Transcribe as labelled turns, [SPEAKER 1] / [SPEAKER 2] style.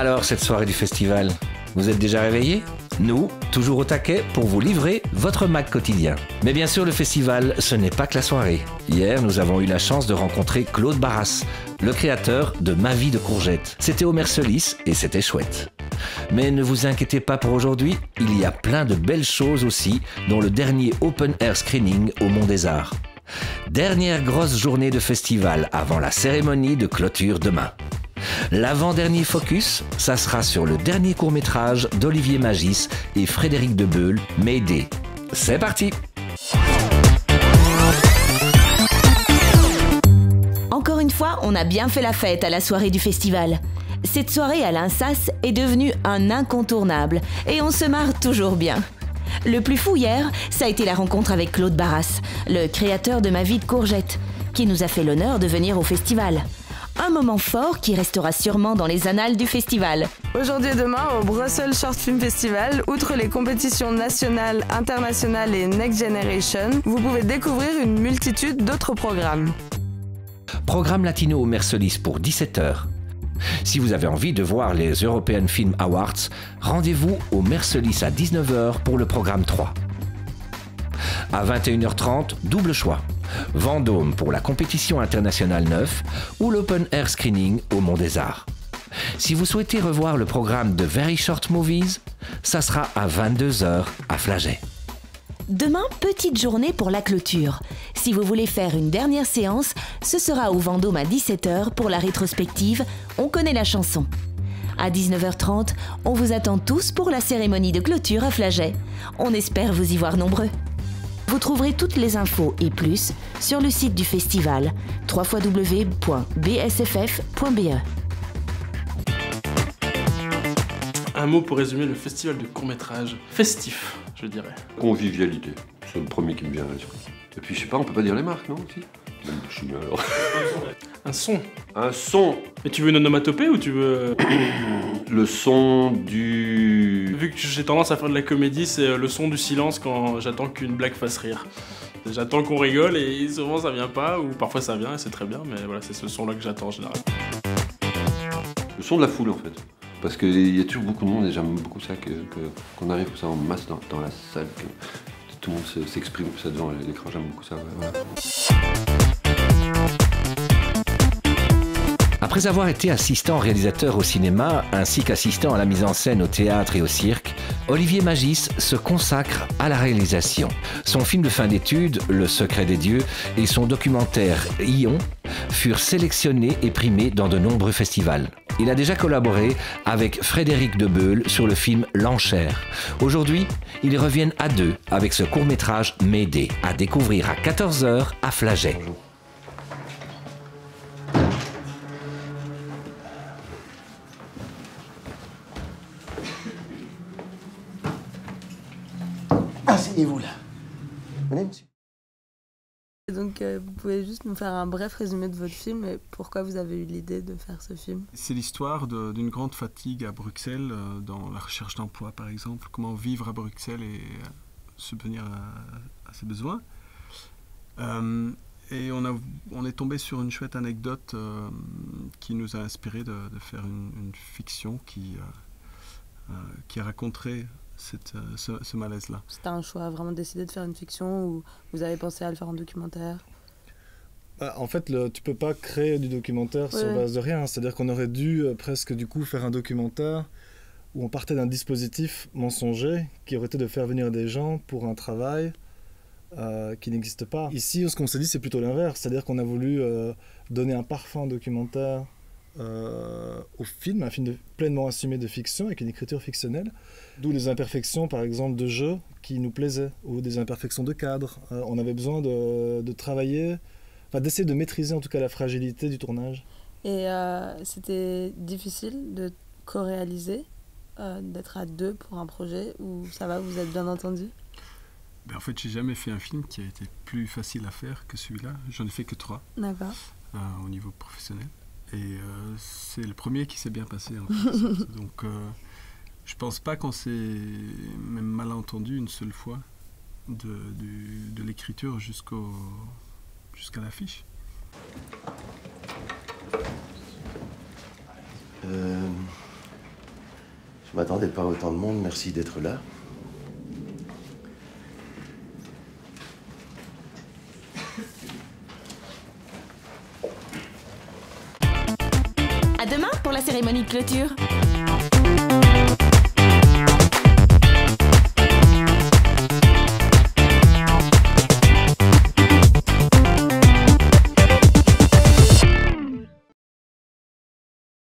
[SPEAKER 1] Alors, cette soirée du festival, vous êtes déjà réveillés? Nous, toujours au taquet pour vous livrer votre Mac quotidien. Mais bien sûr, le festival, ce n'est pas que la soirée. Hier, nous avons eu la chance de rencontrer Claude Barras, le créateur de Ma vie de courgette. C'était au Mercelis et c'était chouette. Mais ne vous inquiétez pas pour aujourd'hui, il y a plein de belles choses aussi, dont le dernier Open Air Screening au Mont des Arts. Dernière grosse journée de festival avant la cérémonie de clôture demain. L'avant-dernier focus, ça sera sur le dernier court-métrage d'Olivier Magis et Frédéric Debeul, Mayday. C'est parti!
[SPEAKER 2] Encore une fois, on a bien fait la fête à la soirée du festival. Cette soirée à l'Insas est devenue un incontournable et on se marre toujours bien. Le plus fou hier, ça a été la rencontre avec Claude Barras, le créateur de Ma vie de courgette, qui nous a fait l'honneur de venir au festival. Un moment fort qui restera sûrement dans les annales du festival.
[SPEAKER 3] Aujourd'hui et demain, au Brussels Short Film Festival, outre les compétitions nationales, internationales et Next Generation, vous pouvez découvrir une multitude d'autres programmes.
[SPEAKER 1] Programme latino au Mercelis pour 17h. Si vous avez envie de voir les European Film Awards, rendez-vous au Mercelis à 19h pour le programme 3. À 21h30, double choix. Vendôme pour la compétition internationale 9 ou l'Open Air Screening au Mont des Arts. Si vous souhaitez revoir le programme de Very Short Movies, ça sera à 22h à Flagey.
[SPEAKER 2] Demain, petite journée pour la clôture. Si vous voulez faire une dernière séance, ce sera au Vendôme à 17h pour la rétrospective On connaît la chanson. À 19h30, on vous attend tous pour la cérémonie de clôture à Flagey. On espère vous y voir nombreux. Vous trouverez toutes les infos et plus sur le site du festival www.bsff.be.
[SPEAKER 4] Un mot pour résumer le festival de court-métrage. Festif, je dirais.
[SPEAKER 5] Convivialité, c'est le premier qui me vient à l'esprit. Et puis je sais pas, on peut pas dire les marques, non aussi? Je suis bien alors.
[SPEAKER 4] Un son.
[SPEAKER 5] Un son.
[SPEAKER 4] Mais tu veux une onomatopée ou tu veux...
[SPEAKER 5] Le son du...
[SPEAKER 4] Vu que j'ai tendance à faire de la comédie, c'est le son du silence quand j'attends qu'une blague fasse rire. J'attends qu'on rigole et souvent ça vient pas, ou parfois ça vient et c'est très bien, mais voilà, c'est ce son-là que j'attends en général.
[SPEAKER 5] Le son de la foule en fait. Parce qu'il y a toujours beaucoup de monde et j'aime beaucoup ça, qu'on arrive comme ça en masse dans la salle, que tout le monde s'exprime comme ça devant l'écran, j'aime beaucoup ça. Ouais, voilà.
[SPEAKER 1] Après avoir été assistant réalisateur au cinéma ainsi qu'assistant à la mise en scène au théâtre et au cirque, Olivier Magis se consacre à la réalisation. Son film de fin d'études, Le secret des dieux, et son documentaire Ion furent sélectionnés et primés dans de nombreux festivals. Il a déjà collaboré avec Frédéric Debeul sur le film L'Enchère. Aujourd'hui, ils reviennent à deux avec ce court-métrage Mayday, à découvrir à 14h à Flagey.
[SPEAKER 6] Asseyez-vous là. Venez, monsieur.
[SPEAKER 3] Donc vous pouvez juste nous faire un bref résumé de votre film et pourquoi vous avez eu l'idée de faire ce film?
[SPEAKER 7] C'est l'histoire d'une grande fatigue à Bruxelles, dans la recherche d'emploi par exemple, comment vivre à Bruxelles et subvenir à ses besoins. Et on est tombé sur une chouette anecdote qui nous a inspiré de faire une fiction qui raconterait ce malaise-là.
[SPEAKER 3] C'était un choix vraiment décidé de faire une fiction ou vous avez pensé à le faire en documentaire?
[SPEAKER 8] En fait, tu peux pas créer du documentaire sur base de rien. C'est-à-dire qu'on aurait dû presque du coup faire un documentaire où on partait d'un dispositif mensonger qui aurait été de faire venir des gens pour un travail qui n'existe pas. Ici, ce qu'on s'est dit, c'est plutôt l'inverse. C'est-à-dire qu'on a voulu donner un parfum documentaire au film, un film pleinement assumé de fiction avec une écriture fictionnelle, d'où les imperfections par exemple de jeu qui nous plaisaient ou des imperfections de cadre. On avait besoin de travailler, d'essayer de maîtriser en tout cas la fragilité du tournage.
[SPEAKER 3] Et c'était difficile de co-réaliser, d'être à deux pour un projet ou ça va, vous êtes bien entendu?
[SPEAKER 7] En fait, j'ai jamais fait un film qui a été plus facile à faire que celui-là. J'en ai fait que 3 au niveau professionnel. Et c'est le premier qui s'est bien passé en fait. Donc je pense pas qu'on s'est même mal entendu une seule fois de l'écriture jusqu'à l'affiche.
[SPEAKER 6] Je m'attendais pas à autant de monde, merci d'être là.
[SPEAKER 2] À demain pour la cérémonie de clôture.